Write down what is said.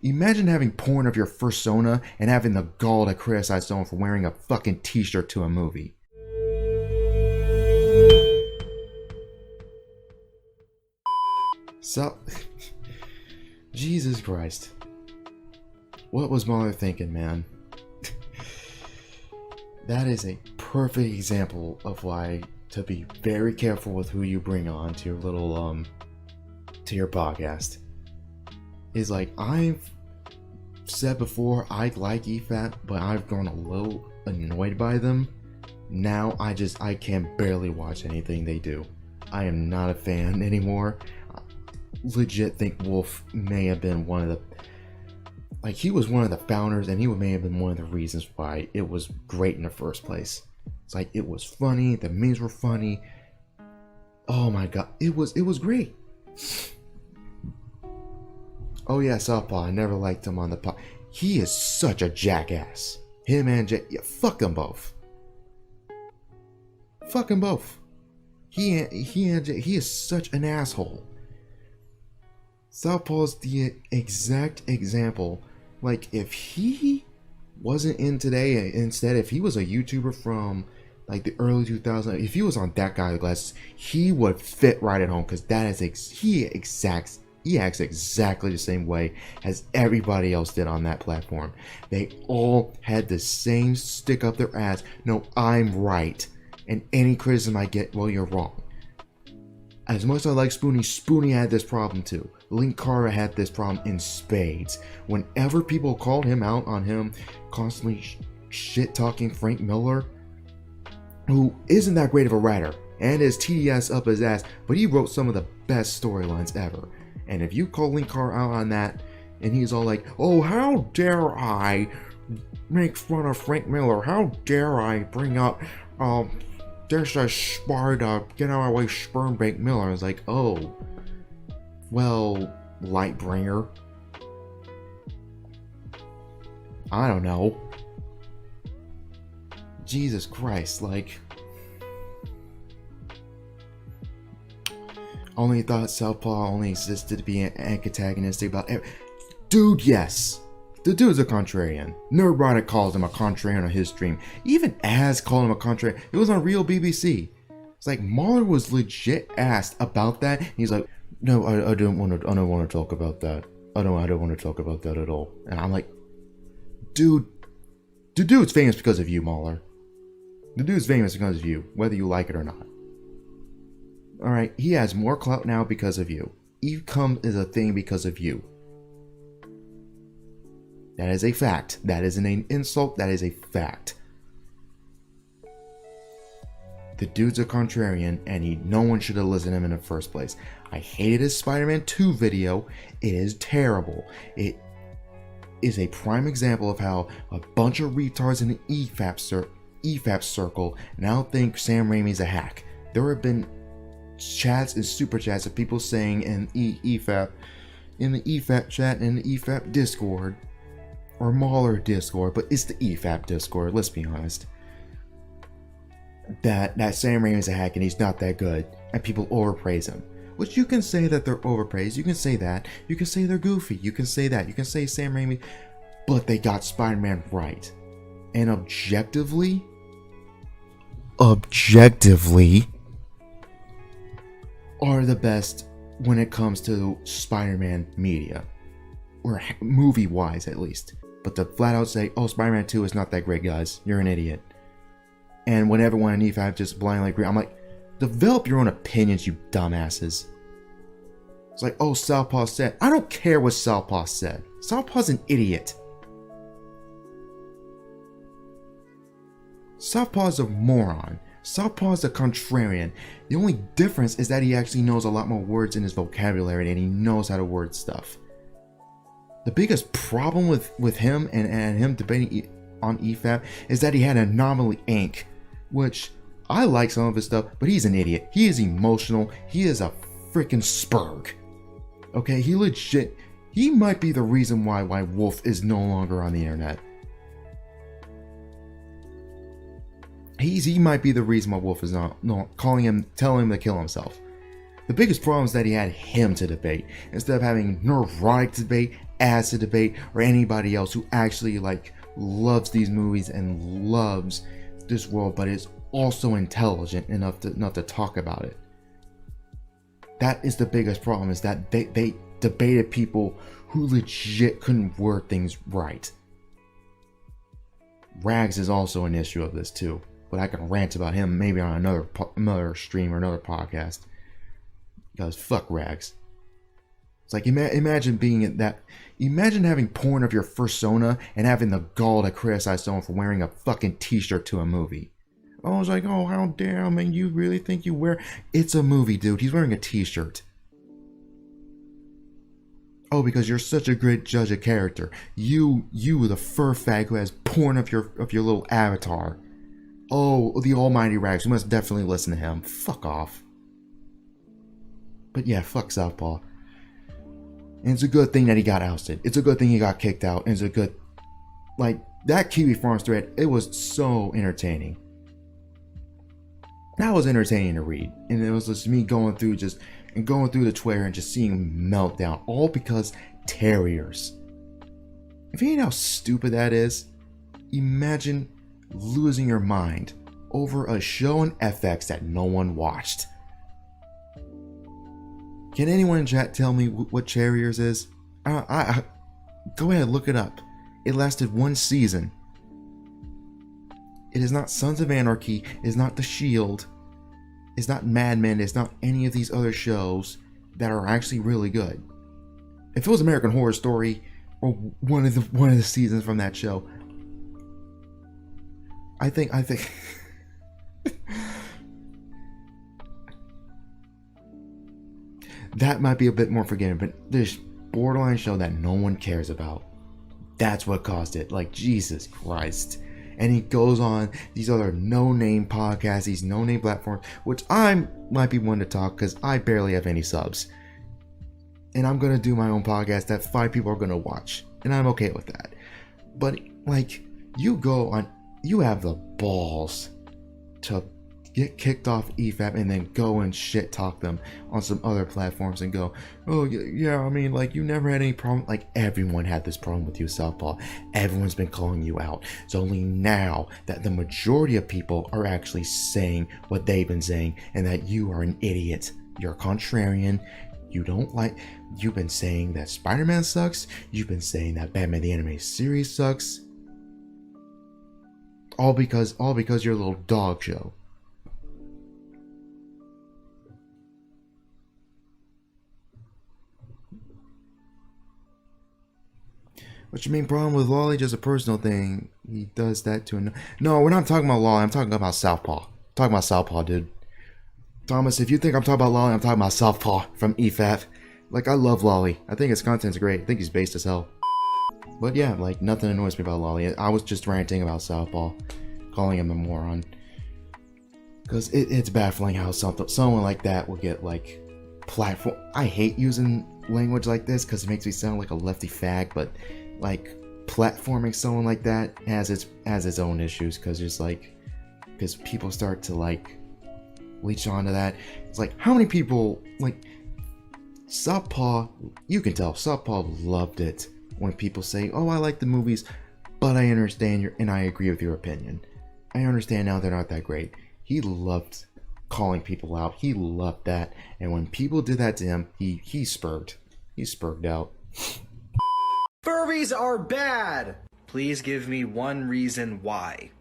Imagine having porn of your fursona and having the gall to criticize someone for wearing a fucking t-shirt to a movie. So, Jesus Christ. What was Mueller thinking, man? That is a perfect example of why to be very careful with who you bring on to your little, to your podcast. Is like, I've said before, I like EFAP, but I've grown a little annoyed by them. Now I can barely watch anything they do. I am not a fan anymore. I legit think Wolf may have been one of the, like, he was one of the founders, and he may have been one of the reasons why it was great in the first place. It's like, it was funny, the memes were funny. Oh my god, it was great. Oh yeah, Southpaw, I never liked him on the pod. He is such a jackass. Him and Jay, yeah, fuck them both. Fuck them both. He and Jay, he is such an asshole. Southpaw's the exact example. Like, if he wasn't in today, instead, if he was a YouTuber from like the early 2000s, if he was on That Guy with Glasses, he would fit right at home, because that is he acts exactly the same way as everybody else did on that platform. They all had the same stick up their ass. No, I'm right. And any criticism I get, well, you're wrong. As much as I like Spoonie, Spoonie had this problem too. Linkara had this problem in spades. Whenever people called him out on him constantly shit-talking Frank Miller, who isn't that great of a writer, and is TDS up his ass, but he wrote some of the best storylines ever. And if you call Linkara out on that, and he's all like, oh, how dare I make fun of Frank Miller? How dare I bring up, there's a Sparta, get out of my way, sperm bank Miller. I was like, oh, well, Lightbringer. I don't know. Jesus Christ, like, only thought Southpaw only existed to be antagonistic about dude, yes. The dude's a contrarian. Nerdbot calls him a contrarian on his stream. Even Az called him a contrarian. It was on Real BBC. It's like, Mahler was legit asked about that. He's like, no, I don't want to talk about that. I don't want to talk about that at all. And I'm like, dude, the dude's famous because of you, Mahler. The dude's famous because of you, whether you like it or not. Alright, he has more clout now because of you. EFAP is a thing because of you. That is a fact. That isn't an insult. That is a fact. The dude's a contrarian, and no one should have listened to him in the first place. I hated his Spider-Man 2 video. It is terrible. It is a prime example of how a bunch of retards in the EFAP circle now think Sam Raimi's a hack. There have been chats and super chats of people saying in EFAP, in the EFAP chat, in the EFAP Discord, or Mahler Discord, but it's the EFAP Discord, let's be honest, that Sam Raimi's a hack and he's not that good, and people overpraise him. Which, you can say that they're overpraised, you can say that, you can say they're goofy, you can say that, you can say Sam Raimi, but they got Spider-Man right. And objectively, are the best when it comes to Spider-Man media, or movie-wise at least. But to flat out say, oh, Spider-Man 2 is not that great, guys, you're an idiot. And when everyone in EFAP just blindly agree, I'm like, develop your own opinions, you dumbasses. It's like, oh, Southpaw said. I don't care what Southpaw said. Southpaw's an idiot. Southpaw's a moron. Southpaw's a contrarian. The only difference is that he actually knows a lot more words in his vocabulary, and he knows how to word stuff. The biggest problem with him and him debating on EFAP is that he had Anomaly Inc., which I like some of his stuff, but he's an idiot. He is emotional. He is a freaking spurg. Okay, he might be the reason why Wolf is no longer on the internet. He might be the reason why Wolf is not telling him to kill himself. The biggest problem is that he had him to debate. Instead of having neurotic debate, As to debate or anybody else who actually like loves these movies and loves this world, but is also intelligent enough to talk about it. That is the biggest problem, is that they debated people who legit couldn't word things right. Rags is also an issue of this too, but I can rant about him maybe on another stream or another podcast, because fuck Rags. It's like, imagine being in that. Imagine having porn of your persona and having the gall to criticize someone for wearing a fucking t-shirt to a movie. I was like, oh, how dare, man, you really think you wear... It's a movie, dude. He's wearing a t-shirt. Oh, because you're such a great judge of character. You, the fur fag who has porn of your little avatar. Oh, the almighty Rags. We must definitely listen to him. Fuck off. But yeah, fuck Southpaw. And it's a good thing that he got ousted. It's a good thing he got kicked out. And it's a good... Like, that Kiwi Farms thread, it was so entertaining. That was entertaining to read. And it was just me going through the Twitter and just seeing him melt down. All because terriers. If you know how stupid that is, imagine losing your mind over a show on FX that no one watched. Can anyone in chat tell me what Terriers is? I go ahead, look it up. It lasted one season. It is not Sons of Anarchy. It is not The Shield. It's not Mad Men. It's not any of these other shows that are actually really good. If it was American Horror Story or one of the seasons from that show, I think that might be a bit more forgiving, but this borderline show that no one cares about, that's what caused it. Like, Jesus Christ. And he goes on these other no-name podcasts, these no-name platforms, which I might be one to talk because I barely have any subs. And I'm going to do my own podcast that 5 people are going to watch. And I'm okay with that. But, like, you have the balls to get kicked off EFAP and then go and shit talk them on some other platforms and go, oh yeah, I mean, like, you never had any problem. Like, everyone had this problem with you, Southpaw. Everyone's been calling you out. It's only now that the majority of people are actually saying what they've been saying, and that you are an idiot. You're a contrarian. You've been saying that Spider-Man sucks. You've been saying that Batman the Animated Series sucks. All because you're a little dog show. What's your main problem with Lolly? Just a personal thing. He does that to No, we're not talking about Lolly. I'm talking about Southpaw. I'm talking about Southpaw, dude. Thomas, if you think I'm talking about Lolly, I'm talking about Southpaw from EFAP. Like, I love Lolly. I think his content's great. I think he's based as hell. But yeah, like, nothing annoys me about Lolly. I was just ranting about Southpaw, calling him a moron. Because it's baffling how someone like that will get, like, platform. I hate using language like this because it makes me sound like a lefty fag, but, like, platforming someone like that has its own issues, because people start to, like, leech onto that. It's like, how many people, like, Southpaw, you can tell Southpaw loved it when people say, oh, I like the movies, but I understand and I agree with your opinion. I understand now they're not that great. He loved calling people out. He loved that. And when people did that to him, he spurged. He spurged out. Furries are bad! Please give me one reason why.